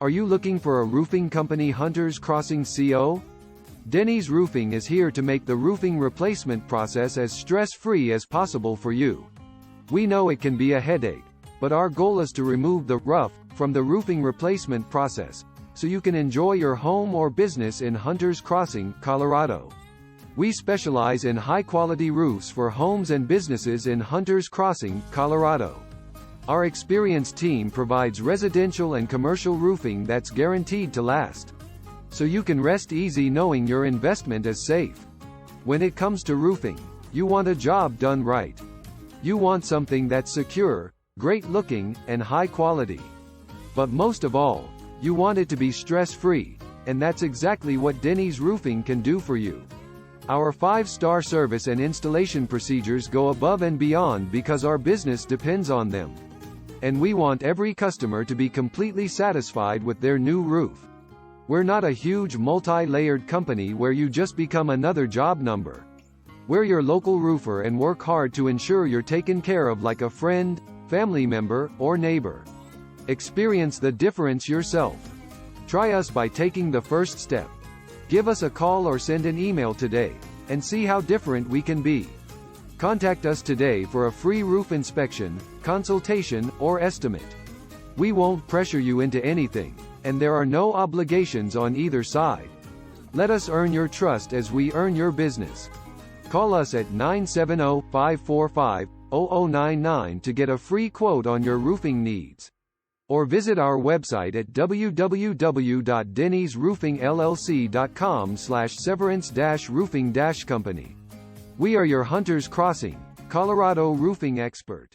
Are you looking for a roofing company Hunters Crossing CO? Denny's Roofing is here to make the roofing replacement process as stress-free as possible for you. We know it can be a headache, but our goal is to remove the rough from the roofing replacement process, so you can enjoy your home or business in Hunters Crossing, Colorado. We specialize in high-quality roofs for homes and businesses in Hunters Crossing, Colorado. Our experienced team provides residential and commercial roofing that's guaranteed to last, so you can rest easy knowing your investment is safe. When it comes to roofing, you want a job done right. You want something that's secure, great-looking, and high quality. But most of all, you want it to be stress-free, and that's exactly what Denny's Roofing can do for you. Our 5-star service and installation procedures go above and beyond because our business depends on them. And we want every customer to be completely satisfied with their new roof. We're not a huge multi-layered company where you just become another job number. We're your local roofer and work hard to ensure you're taken care of like a friend, family member, or neighbor. Experience the difference yourself. Try us by taking the first step. Give us a call or send an email today, and see how different we can be. Contact us today for a free roof inspection, consultation, or estimate. We won't pressure you into anything, and there are no obligations on either side. Let us earn your trust as we earn your business. Call us at 970-545-0099 to get a free quote on your roofing needs. Or visit our website at www.dennysroofingllc.com/severance-roofing-company. We are your Hunters Crossing, Colorado roofing expert.